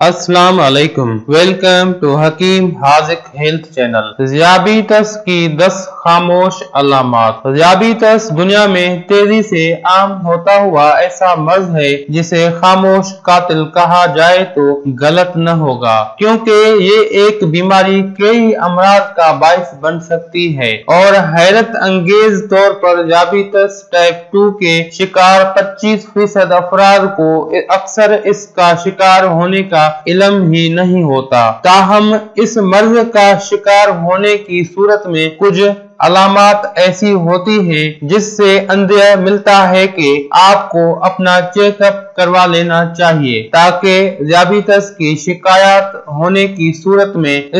अस्सलाम वालेकुम। Welcome to Hakeem Hazik health channel. ज़ियाबीतस की 10 खामोश अलामात। ज़ियाबीतस दुनिया में तेजी से आम होता हुआ ऐसा मर्ज है जिसे खामोश कातिल कहा जाए तो गलत न होगा, क्योंकि ये एक बीमारी कई अमराज का बाइस बन सकती है और हैरत अंगेज तौर पर ज़ियाबीतस टाइप 2 के शिकार 25% अफराद को अक्सर इसका शिकार होने का इल्म ही नहीं होता। ताहम इस मर्ज का शिकार होने की सूरत में कुछ अलामात ऐसी होती है जिससे अंदेशा मिलता है कि आपको अपना चेकअप करवा लेना चाहिए, ताकि ज़ियाबीतस की शिकायत होने की सूरत में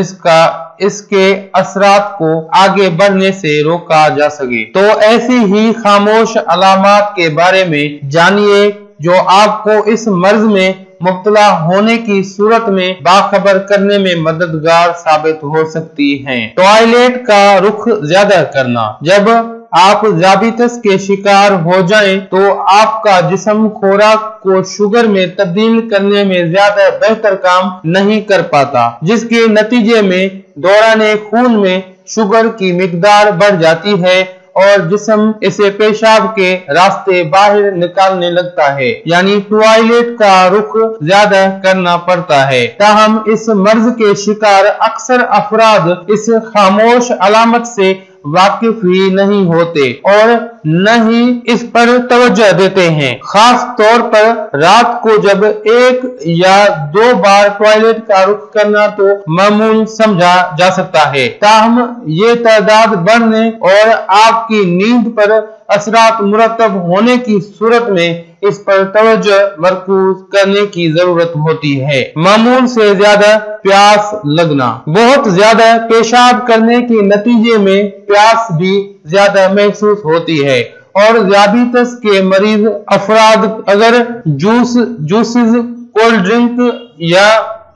इसके असरात को आगे बढ़ने से रोका जा सके। तो ऐसी ही खामोश अलामात के बारे में जानिए जो आपको इस मर्ज में मुब्तला होने की सूरत में बाखबर करने में मददगार साबित हो सकती हैं। टॉयलेट का रुख ज्यादा करना। जब आप ज़ियाबीतस के शिकार हो जाएं तो आपका जिस्म खुराक को शुगर में तब्दील करने में ज्यादा बेहतर काम नहीं कर पाता, जिसके नतीजे में दौरान खून में शुगर की मिकदार बढ़ जाती है और जिस्म इसे पेशाब के रास्ते बाहर निकालने लगता है, यानी टॉयलेट का रुख ज्यादा करना पड़ता है। ताहम इस मर्ज के शिकार अक्सर अफराद इस खामोश अलामत से वाकिफ ही नहीं होते और न ही इस पर तवज्जो देते हैं। खास तौर पर रात को जब 1 या 2 बार टॉयलेट का रुख करना तो मामूल समझा जा सकता है। ताहम ये तादाद बढ़ने और आपकी नींद पर असरात मुरतब होने की सूरत में इस पर तवज्जो मरकूज करने की जरूरत होती है। मामूल से ज्यादा प्यास लगना। बहुत ज्यादा पेशाब करने के नतीजे में प्यास भी ज्यादा महसूस होती है और ज़ियाबीतस के मरीज अफराद अगर जूसेस, कोल्ड ड्रिंक या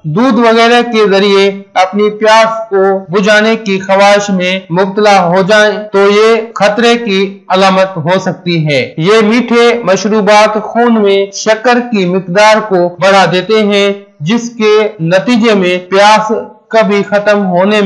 दूध वगैरह के जरिए अपनी प्यास को बुझाने की ख्वाहिश में मुब्तला हो जाएं तो ये खतरे की अलामत हो सकती है। ये मीठे मशरूबात खून में शक्कर की मिकदार को बढ़ा देते हैं, जिसके नतीजे में प्यास कभी खत्म होने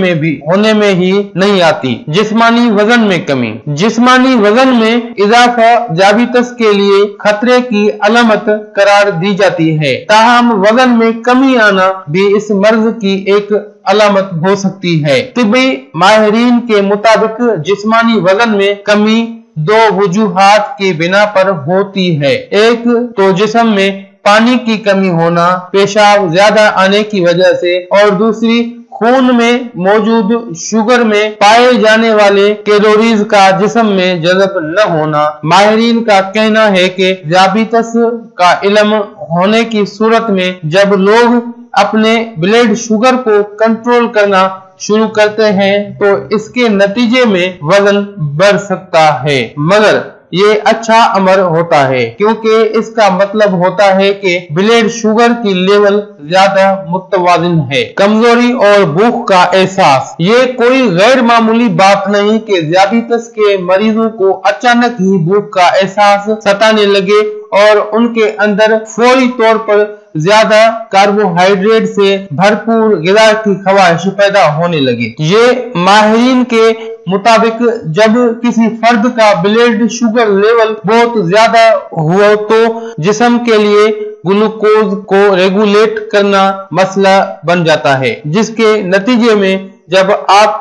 में ही नहीं आती। जिस्मानी वजन में कमी। जिस्मानी वजन में इजाफा ज़ियाबीतस के लिए खतरे की अलामत करार दी जाती है। ताहम वजन में कमी आना भी इस मर्ज की एक अलामत हो सकती है। तिब्बी माहिरीन के मुताबिक जिस्मानी वजन में कमी 2 वजूहात की बिना पर होती है। एक तो जिस्म में पानी की कमी होना पेशाब ज्यादा आने की वजह से, और दूसरी खून में मौजूद शुगर में पाए जाने वाले कैलोरीज का जिस्म में जज़ब न होना। माहिरीन का कहना है कि ज़ियाबीतस का इल्म होने की सूरत में जब लोग अपने ब्लड शुगर को कंट्रोल करना शुरू करते हैं तो इसके नतीजे में वजन बढ़ सकता है, मगर ये अच्छा अमर होता है क्योंकि इसका मतलब होता है कि ब्लड शुगर की लेवल ज्यादा मुतवाज़िन है। कमजोरी और भूख का एहसास। ये कोई गैर मामूली बात नहीं कि ज़ियाबीतस के मरीजों को अचानक ही भूख का एहसास सताने लगे और उनके अंदर फौरी तौर पर ज्यादा कार्बोहाइड्रेट से भरपूर ग़िज़ा की ख्वाहिश पैदा होने लगे। ये माहिरीन के मुताबिक जब किसी फर्द का ब्लड शुगर लेवल बहुत ज्यादा हो तो जिस्म के लिए ग्लूकोज को रेगुलेट करना मसला बन जाता है, जिसके नतीजे में जब आप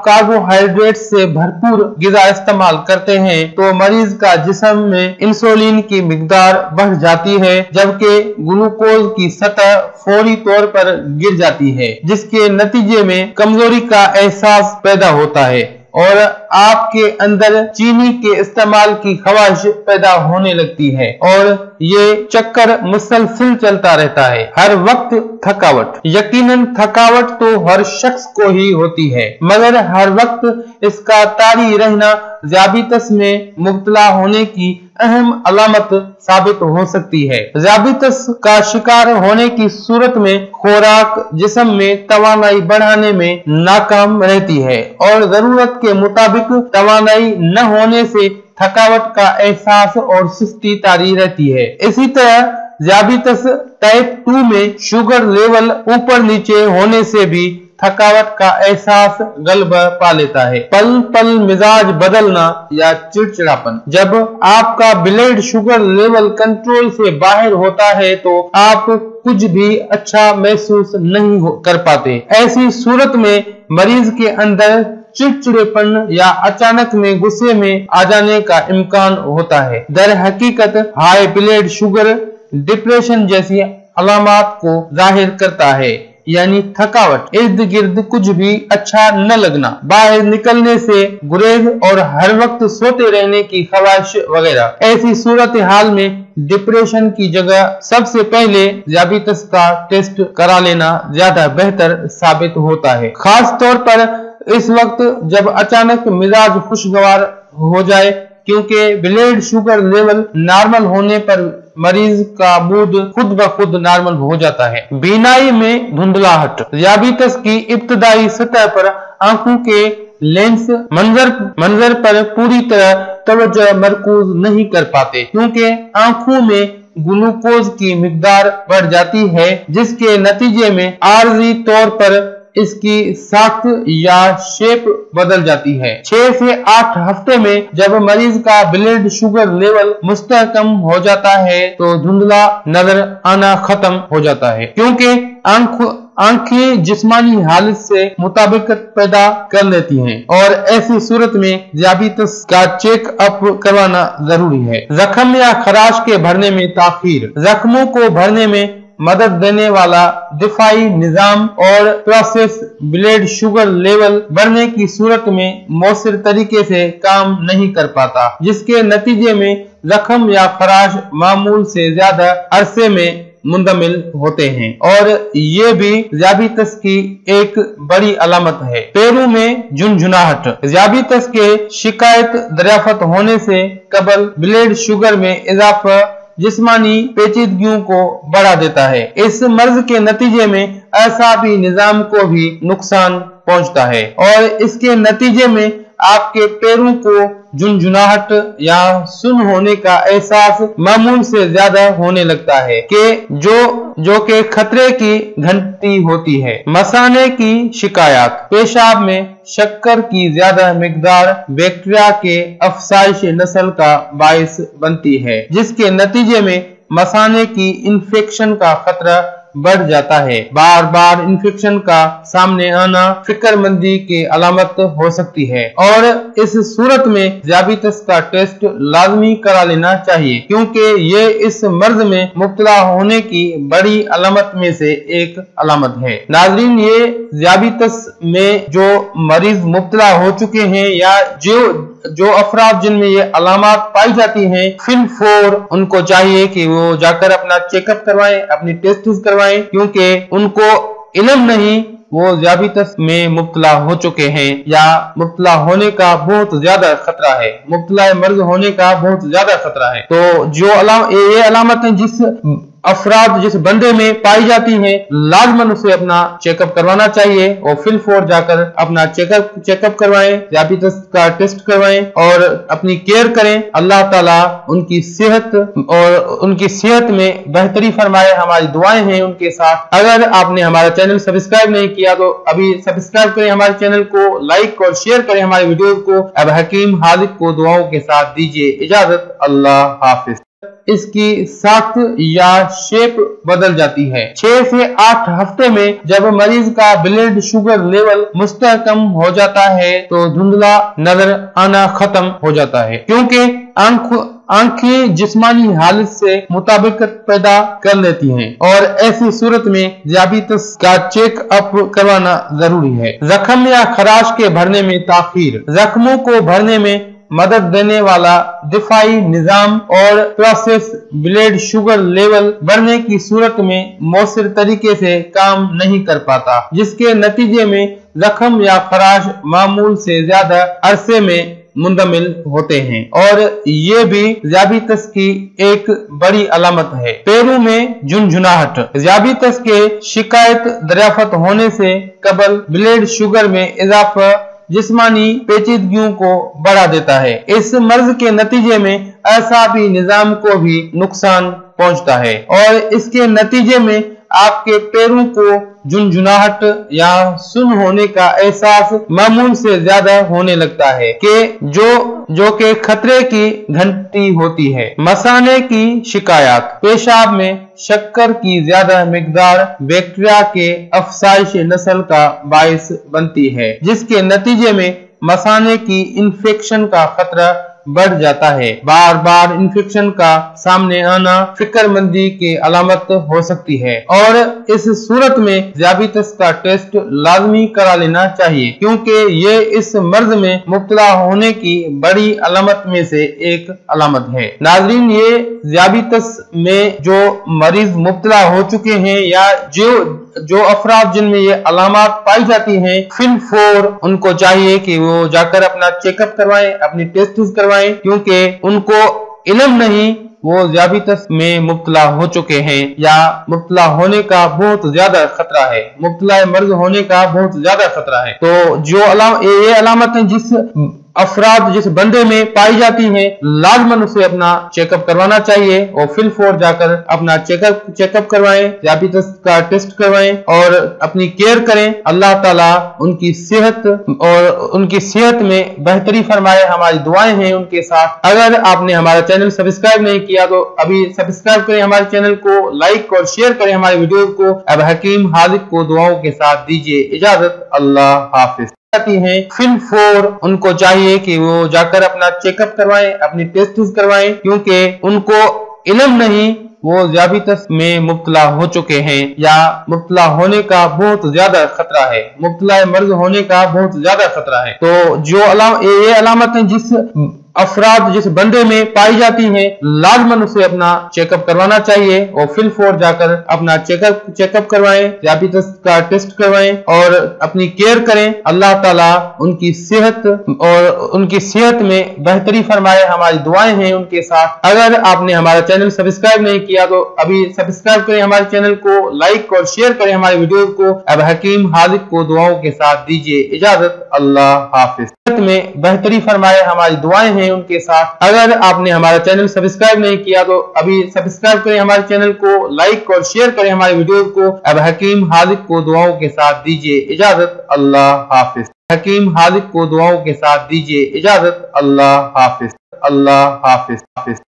कार्बोहाइड्रेट से भरपूर ग़िज़ा इस्तेमाल करते हैं तो मरीज का जिस्म में इंसुलिन की मिकदार बढ़ जाती है, जबकि ग्लूकोज की सतह फौरी तौर पर गिर जाती है, जिसके नतीजे में कमजोरी का एहसास पैदा होता है और आपके अंदर चीनी के इस्तेमाल की ख्वाहिश पैदा होने लगती है और ये चक्कर मुसलसल चलता रहता है। हर वक्त थकावट। यकीनन थकावट तो हर शख्स को ही होती है, मगर हर वक्त इसका तारी रहना ज़ियाबीतस में मुब्तला होने की अहम अलामत साबित हो सकती है। ज़ियाबीतस का शिकार होने की सूरत में खुराक जिस्म में तवानाई बढ़ाने में नाकाम रहती है और जरूरत के मुताबिक तवानाई न होने से थकावट का एहसास और सुस्ती तारी रहती है। इसी तरह ज़ियाबितस टाइप 2 में शुगर लेवल ऊपर नीचे होने से भी थकावट का एहसास गलबा पा लेता है। पल पल मिजाज बदलना या चिड़चिड़ापन। जब आपका ब्लड शुगर लेवल कंट्रोल से बाहर होता है तो आप कुछ भी अच्छा महसूस नहीं कर पाते। ऐसी सूरत में मरीज के अंदर चिड़चिड़ेपन या अचानक में गुस्से में आ जाने का इम्कान होता है। दर हकीकत हाई ब्लड शुगर डिप्रेशन जैसी अलामत को जाहिर करता है, यानी थकावट, इर्द गिर्द कुछ भी अच्छा न लगना, बाहर निकलने से गुरेज और हर वक्त सोते रहने की ख्वाहिश वगैरह। ऐसी सूरत हाल में डिप्रेशन की जगह सबसे पहले ज़ियाबितस का टेस्ट करा लेना ज्यादा बेहतर साबित होता है, खास तौर पर इस वक्त जब अचानक मिजाज खुशगवार हो जाए, क्योंकि ब्लड शुगर लेवल नॉर्मल होने पर मरीज का मूड खुद ब खुद नॉर्मल हो जाता है। बीनाई में धुंधलाहट। ज़ियाबितस की इब्तदाई सतह पर आंखों के लेंस मंजर पर पूरी तरह तवज्जो मरकूज नहीं कर पाते, क्योंकि आंखों में ग्लूकोज की मिकदार बढ़ जाती है, जिसके नतीजे में आर्जी तौर पर इसकी साख्त या शेप बदल जाती है। 6 से 8 हफ्ते में जब मरीज का ब्लड शुगर लेवल मुस्तहकम हो जाता है तो धुंधला नजर आना खत्म हो जाता है, क्योंकि आंखें जिस्मानी हालत से मुताबिकत पैदा कर लेती हैं और ऐसी सूरत में ज़ियाबितस का चेक अप करवाना जरूरी है। जख्म या खराश के भरने में ताखीर। जख्मों को भरने में मदद देने वाला दिफाई निजाम और प्रोसेस ब्लड शुगर लेवल बढ़ने की सूरत में मौसर तरीके से काम नहीं कर पाता, जिसके नतीजे में जख्म या खराश मामूल से ज्यादा अरसे में मुंदमिल होते हैं और ये भी ज़ियाबितस की एक बड़ी अलामत है। पैरों में झुनझुनाहट। ज़ियाबितस के शिकायत दरियाफ्त होने से कबल ब्लड शुगर में इजाफा जिस्मानी पेचीदगियों को बढ़ा देता है। इस मर्ज के नतीजे में असाबी निजाम को भी नुकसान पहुंचता है और इसके नतीजे में आपके पैरों को झुनझुनाहट या सुन होने का एहसास मामूल से ज्यादा होने लगता है कि जो के खतरे की घंटी होती है। मसाने की शिकायत। पेशाब में शक्कर की ज्यादा मिकदार बैक्टीरिया के अफसाइश नस्ल का बायस बनती है, जिसके नतीजे में मसाने की इन्फेक्शन का खतरा बढ़ जाता है। बार बार इन्फेक्शन का सामने आना फिक्रमंदी की अलामत हो सकती है और इस सूरत में ज़ियाबितस का टेस्ट लाजमी करा लेना चाहिए, क्योंकि ये इस मर्ज में मुब्तला होने की बड़ी अलामत में से एक अलामत है। नाज़रीन, ये ज़ियाबितस में जो मरीज मुब्तला हो चुके हैं या जो अफराद जिनमें ये अलामत पाई जाती हैं, फिलफौर उनको चाहिए कि वो जाकर अपना चेकअप करवाएं, अपनी टेस्ट करवाएं, क्योंकि उनको इल्म नहीं वो ज़ियाबितस में मुब्तला हो चुके हैं या मुब्तला होने का बहुत ज्यादा खतरा है, मुब्तला मर्ज होने का बहुत ज्यादा खतरा है। तो जो ये अलामतें जिस अफराद जिस बंदे में पाई जाती हैं, लाजमन उसे अपना चेकअप करवाना चाहिए और फिलफौर जाकर अपना चेकअप करवाएं, ज़ियाबितस का टेस्ट करवाएं और अपनी केयर करें। अल्लाह ताला उनकी सेहत में बेहतरी फरमाए। हमारी दुआएं हैं उनके साथ। अगर आपने हमारा चैनल सब्सक्राइब नहीं किया तो अभी सब्सक्राइब करें हमारे चैनल को, लाइक और शेयर करें हमारे वीडियोस को। अब हकीम हाजिक को दुआओं के साथ दीजिए इजाजत। अल्लाह हाफिज। इसकी साख्त या शेप बदल जाती है। 6 से 8 हफ्ते में जब मरीज का ब्लड शुगर लेवल मुस्तहकम हो जाता है तो धुंधला नजर आना खत्म हो जाता है, क्योंकि आंखें जिस्मानी हालत से मुताबिकत पैदा कर लेती हैं और ऐसी सूरत में ज़ियाबितस का चेक अप करवाना जरूरी है। जख्म या खराश के भरने में ताखीर। जख्मों को भरने में मदद देने वाला दिफाई निजाम और प्रोसेस ब्लड शुगर लेवल बढ़ने की सूरत में मौसर तरीके से काम नहीं कर पाता, जिसके नतीजे में जख्म या खराश मामूल से ज्यादा अरसे में मुंदमिल होते हैं और ये भी ज़ियाबितस की एक बड़ी अलामत है। पैरों में झुनझुनाहट। ज़ियाबितस के शिकायत दरियाफ्त होने से कबल ब्लड शुगर में इजाफा जिस्मानी पेचीदगियों को बढ़ा देता है। इस मर्ज के नतीजे में असाबी निजाम को भी नुकसान पहुंचता है और इसके नतीजे में आपके पैरों को झुनझुनाहट या सुन होने का एहसास मामूल से ज्यादा होने लगता है कि जो के खतरे की घंटी होती है। मसाने की शिकायत। पेशाब में शक्कर की ज्यादा मिकदार बैक्टीरिया के अफसाइश नस्ल का बायस बनती है, जिसके नतीजे में मसाने की इन्फेक्शन का खतरा बढ़ जाता है। बार बार इन्फेक्शन का सामने आना फिक्रमंदी की अलामत हो सकती है और इस सूरत में ज़ियाबीतस का टेस्ट लाजमी करा लेना चाहिए, क्योंकि ये इस मर्ज में मुब्तला होने की बड़ी अलामत में से एक अलामत है। नाज़रीन, ये ज़ियाबीतस में जो मरीज मुब्तला हो चुके हैं या जो अफराद जिनमें ये अलामत पाई जाती हैं, फिलफौर उनको चाहिए कि वो जाकर अपना चेकअप करवाएं, अपनी टेस्ट करवाएं, क्योंकि उनको इल्म नहीं वो ज़ियाबीतस में मुब्तला हो चुके हैं या मुब्तला होने का बहुत ज्यादा खतरा है, मुब्तला मर्ज होने का बहुत ज्यादा खतरा है। तो जो ये अलामतें जिस अफराद जिस बंदे में पाई जाती हैं, लाजमन उसे अपना चेकअप करवाना चाहिए और फिलफौर जाकर अपना चेकअप करवाएं, ज़ियाबीतस का टेस्ट करवाएं और अपनी केयर करें। अल्लाह ताला उनकी सेहत में बेहतरी फरमाए। हमारी दुआएं हैं उनके साथ। अगर आपने हमारा चैनल सब्सक्राइब नहीं किया तो अभी सब्सक्राइब करें हमारे चैनल को, लाइक और शेयर करें हमारे वीडियो को। अब हकीम हाजिक को दुआओं के साथ दीजिए इजाजत। अल्लाह हाफिज। हैं फिलफौर उनको चाहिए कि वो जाकर अपना चेकअप करवाएं, अपनी टेस्ट करवाएं, क्योंकि उनको इल्म नहीं वो ज़ियाबीतस में मुब्तला हो चुके हैं या मुब्तला होने का बहुत ज्यादा खतरा है, मुब्तला मर्ज होने का बहुत ज्यादा खतरा है। तो जो ये अलामतें जिस अफराद जिस बंदे में पाई जाती हैं, लाजमन उसे अपना चेकअप करवाना चाहिए और फिलफौर जाकर अपना चेकअप करवाएं, ज़ियाबीतस का टेस्ट करवाएं और अपनी केयर करें। अल्लाह ताला उनकी सेहत में बेहतरी फरमाए। हमारी दुआएं हैं उनके साथ। अगर आपने हमारा चैनल सब्सक्राइब नहीं किया तो अभी सब्सक्राइब करें हमारे चैनल को, लाइक और शेयर करें हमारे वीडियो को। अब हकीम हाजिक को दुआओं के साथ दीजिए इजाजत। अल्लाह हाफिज। में बेहतरी फरमाए। हमारी दुआएं हैं उनके साथ। अगर आपने हमारा चैनल सब्सक्राइब नहीं किया तो अभी सब्सक्राइब करें हमारे चैनल को, लाइक और शेयर करें हमारे वीडियो को। अब हकीम हाजिक को दुआओं के साथ दीजिए इजाजत। अल्लाह हाफिज। हकीम हाजिक को दुआओं के साथ दीजिए इजाजत। अल्लाह हाफिज। अल्लाह हाफिज।